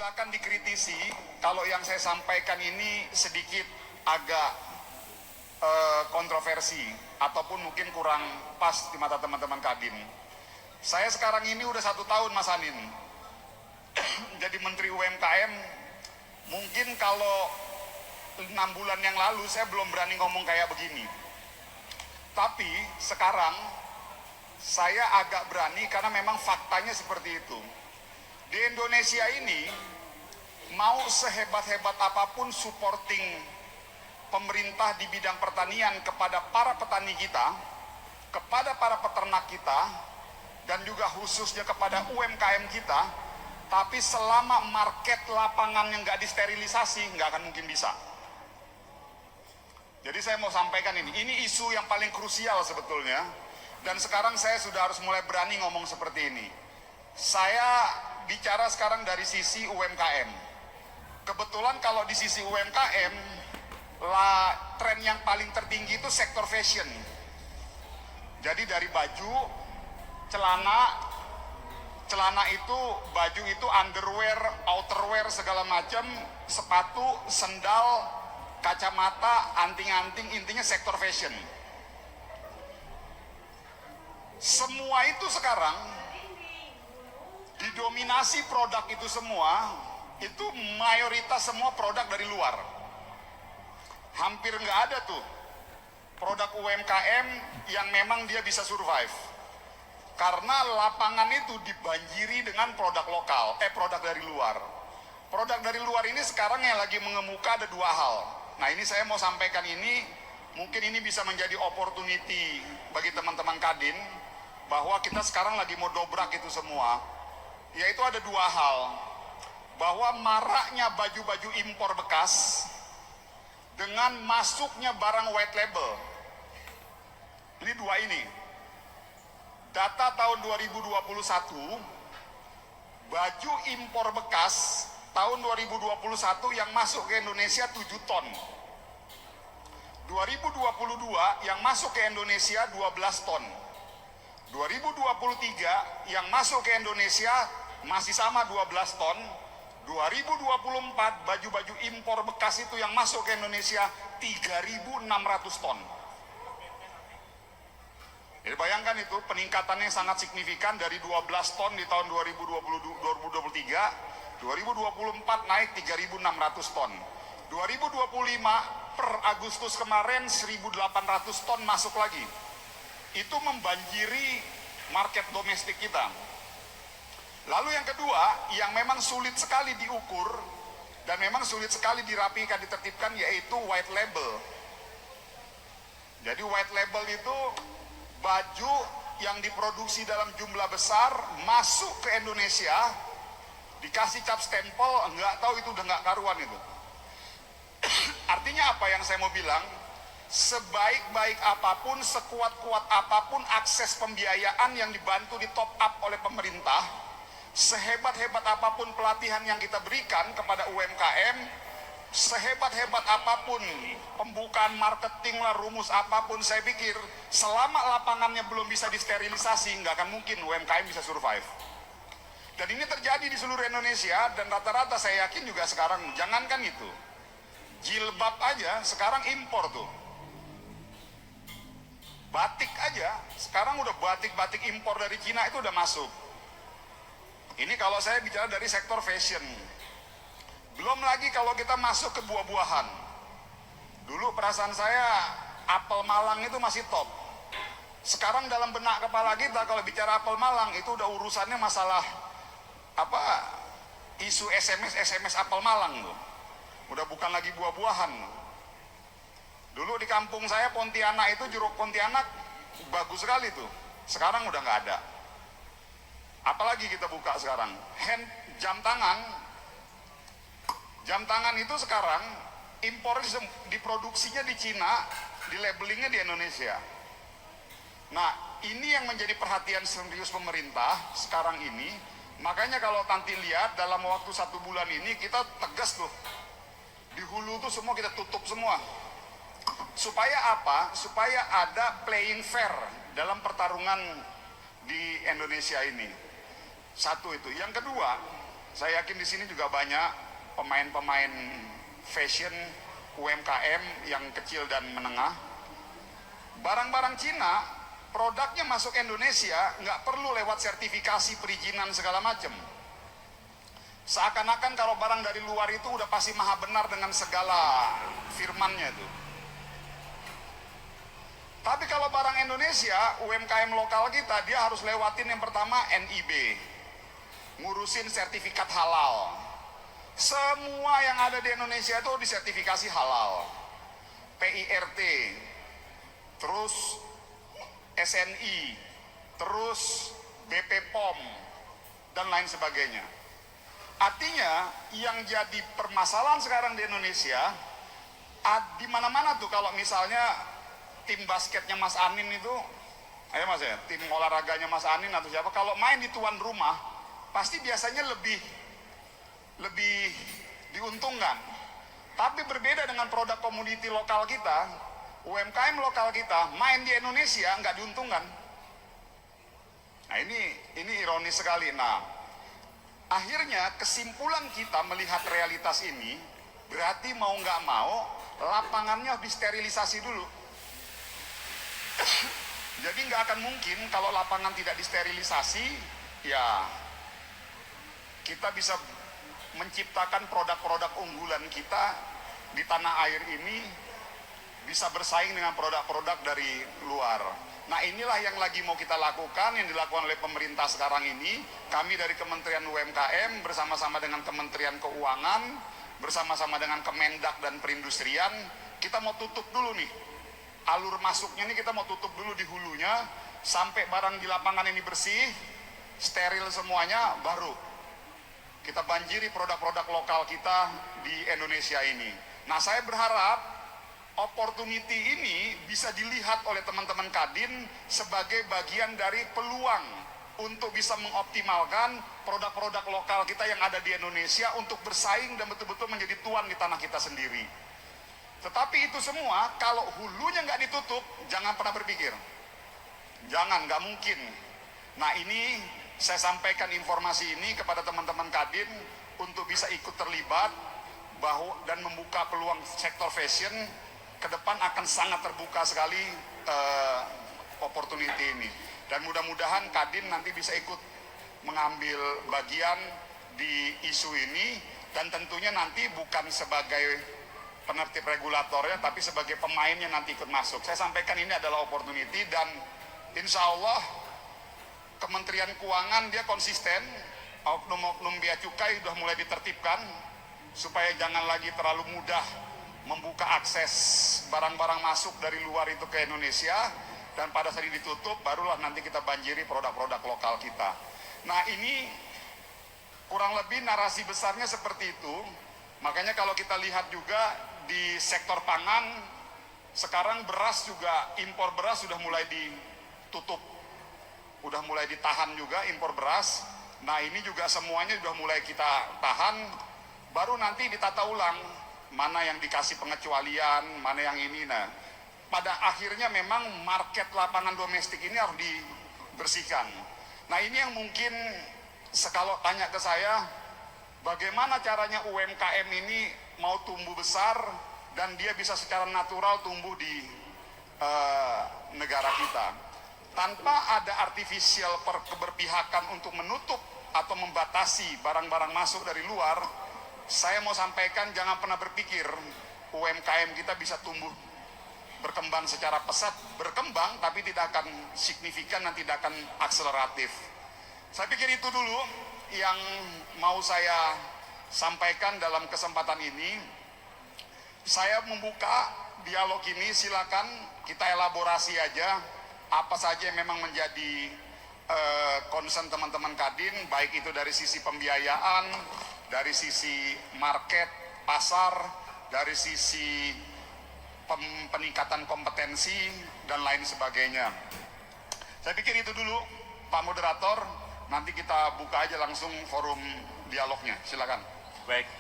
silakan dikritisi kalau yang saya sampaikan ini sedikit agak kontroversi ataupun mungkin kurang pas di mata teman-teman Kadin. Saya sekarang ini udah 1 tahun Mas Anin jadi Menteri UMKM. Mungkin kalau 6 bulan yang lalu saya belum berani ngomong kayak begini, tapi sekarang saya agak berani karena memang faktanya seperti itu. Di Indonesia ini, mau sehebat-hebat apapun supporting pemerintah di bidang pertanian kepada para petani kita, kepada para peternak kita, dan juga khususnya kepada UMKM kita, tapi selama market lapangan yang nggak disterilisasi, nggak akan mungkin bisa. Jadi saya mau sampaikan ini isu yang paling krusial sebetulnya, dan sekarang saya sudah harus mulai berani ngomong seperti ini. Saya bicara sekarang dari sisi UMKM. Kebetulan kalau di sisi UMKM, tren yang paling tertinggi itu sektor fashion. Jadi dari baju, celana itu, baju itu, underwear, outerwear segala macam, sepatu, sendal, kacamata, anting-anting, intinya sektor fashion. Semua itu sekarang didominasi produk itu semua, itu mayoritas semua produk dari luar. Hampir nggak ada tuh produk UMKM yang memang dia bisa survive. Karena lapangan itu dibanjiri dengan produk lokal, produk dari luar. Produk dari luar ini sekarang yang lagi mengemuka ada 2 hal. Nah ini saya mau sampaikan ini, mungkin ini bisa menjadi opportunity bagi teman-teman Kadin, bahwa kita sekarang lagi mau dobrak itu semua. Yaitu ada 2 hal, bahwa maraknya baju-baju impor bekas dengan masuknya barang white label. Ini 2 ini. Data tahun 2021, baju impor bekas tahun 2021 yang masuk ke Indonesia 7 ton. 2022 yang masuk ke Indonesia 12 ton. 2023 yang masuk ke Indonesia masih sama 12 ton. 2024 baju-baju impor bekas itu yang masuk ke Indonesia 3.600 ton. Jadi bayangkan itu peningkatannya sangat signifikan dari 12 ton di tahun 2023, 2024 naik 3.600 ton. 2025 per Agustus kemarin 1.800 ton masuk lagi. Itu membanjiri market domestik kita. Lalu yang kedua, yang memang sulit sekali diukur dan memang sulit sekali dirapikan, ditertibkan, yaitu white label. Jadi white label itu baju yang diproduksi dalam jumlah besar masuk ke Indonesia, dikasih cap stempel, nggak tahu itu udah nggak karuan itu. Artinya apa yang saya mau bilang? Sebaik-baik apapun, sekuat-kuat apapun akses pembiayaan yang dibantu di top up oleh pemerintah, sehebat-hebat apapun pelatihan yang kita berikan kepada UMKM, sehebat-hebat apapun pembukaan marketing lah, rumus apapun, saya pikir selama lapangannya belum bisa disterilisasi, nggak akan mungkin UMKM bisa survive. Dan ini terjadi di seluruh Indonesia, dan rata-rata saya yakin juga sekarang, jangankan itu, jilbab aja sekarang impor tuh. Batik aja, sekarang udah batik-batik impor dari Cina itu udah masuk. Ini kalau saya bicara dari sektor fashion. Belum lagi kalau kita masuk ke buah-buahan. Dulu perasaan saya apel Malang itu masih top. Sekarang dalam benak kepala kita kalau bicara apel Malang itu udah urusannya masalah isu SMS apel Malang tuh. Udah bukan lagi buah-buahan. Dulu di kampung saya Pontianak itu jeruk Pontianak bagus sekali tuh. Sekarang udah nggak ada. Apalagi kita buka sekarang jam tangan itu sekarang impor diproduksinya di Cina, di labelingnya di Indonesia. Nah ini yang menjadi perhatian serius pemerintah sekarang ini. Makanya kalau nanti lihat dalam waktu 1 bulan ini kita tegas tuh, di hulu tuh semua kita tutup semua. Supaya apa? Supaya ada playing fair dalam pertarungan di Indonesia ini. Satu itu. Yang kedua, Saya yakin di sini juga banyak pemain-pemain fashion UMKM yang kecil dan menengah. Barang-barang Cina, produknya masuk Indonesia nggak perlu lewat sertifikasi perizinan segala macam. Seakan-akan kalau barang dari luar itu udah pasti maha benar dengan segala firmannya itu. Tapi kalau barang Indonesia, UMKM lokal kita, dia harus lewatin yang pertama NIB, ngurusin sertifikat halal. Semua yang ada di Indonesia itu disertifikasi halal, PIRT, terus SNI, terus BP POM, dan lain sebagainya. Artinya yang jadi permasalahan sekarang di Indonesia, di mana-mana tuh kalau misalnya tim basketnya Mas Anin itu, ayo Mas ya, tim olahraganya Mas Anin atau siapa, kalau main di tuan rumah, pasti biasanya lebih diuntungkan. Tapi berbeda dengan produk komoditi lokal kita, UMKM lokal kita main di Indonesia nggak diuntungkan. Nah ini ironis sekali. Nah, akhirnya kesimpulan kita melihat realitas ini, berarti mau nggak mau lapangannya harus disterilisasi dulu. Jadi nggak akan mungkin kalau lapangan tidak disterilisasi, ya kita bisa menciptakan produk-produk unggulan kita di tanah air ini bisa bersaing dengan produk-produk dari luar. Nah inilah yang lagi mau kita lakukan, yang dilakukan oleh pemerintah sekarang ini. Kami dari Kementerian UMKM bersama-sama dengan Kementerian Keuangan, bersama-sama dengan Kemendak dan Perindustrian, kita mau tutup dulu nih. Alur masuknya ini kita mau tutup dulu di hulunya, sampai barang di lapangan ini bersih, steril semuanya, baru kita banjiri produk-produk lokal kita di Indonesia ini. Nah saya berharap opportunity ini bisa dilihat oleh teman-teman Kadin sebagai bagian dari peluang untuk bisa mengoptimalkan produk-produk lokal kita yang ada di Indonesia untuk bersaing dan betul-betul menjadi tuan di tanah kita sendiri. Tetapi itu semua kalau hulunya nggak ditutup, jangan pernah berpikir. Jangan, nggak mungkin. Nah ini saya sampaikan informasi ini kepada teman-teman Kadin untuk bisa ikut terlibat dan membuka peluang sektor fashion ke depan akan sangat terbuka sekali opportunity ini. Dan mudah-mudahan Kadin nanti bisa ikut mengambil bagian di isu ini, dan tentunya nanti bukan sebagai penertib regulatornya, tapi sebagai pemainnya nanti ikut masuk. Saya sampaikan ini adalah opportunity, dan insya Allah Kementerian Keuangan dia konsisten, oknum-oknum bea cukai sudah mulai ditertibkan, supaya jangan lagi terlalu mudah membuka akses barang-barang masuk dari luar itu ke Indonesia, dan pada saat ditutup, barulah nanti kita banjiri produk-produk lokal kita. Nah ini kurang lebih narasi besarnya seperti itu. Makanya kalau kita lihat juga di sektor pangan, sekarang beras juga, impor beras sudah mulai ditutup, udah mulai ditahan juga impor beras. Nah ini juga semuanya sudah mulai kita tahan, baru nanti ditata ulang, mana yang dikasih pengecualian, mana yang ini. Nah pada akhirnya memang market lapangan domestik ini harus dibersihkan. Nah ini yang mungkin kalau tanya ke saya, bagaimana caranya UMKM ini mau tumbuh besar dan dia bisa secara natural tumbuh di negara kita tanpa ada artificial keberpihakan untuk menutup atau membatasi barang-barang masuk dari luar. Saya mau sampaikan, jangan pernah berpikir UMKM kita bisa tumbuh berkembang secara pesat, berkembang tapi tidak akan signifikan dan tidak akan akseleratif. Saya pikir itu dulu yang mau saya sampaikan dalam kesempatan ini. Saya membuka dialog ini, silakan kita elaborasi aja apa saja yang memang menjadi concern teman-teman Kadin, baik itu dari sisi pembiayaan, dari sisi market, pasar, dari sisi peningkatan kompetensi, dan lain sebagainya. Saya pikir itu dulu, Pak Moderator. Nanti kita buka aja langsung forum dialognya, silakan. Baik.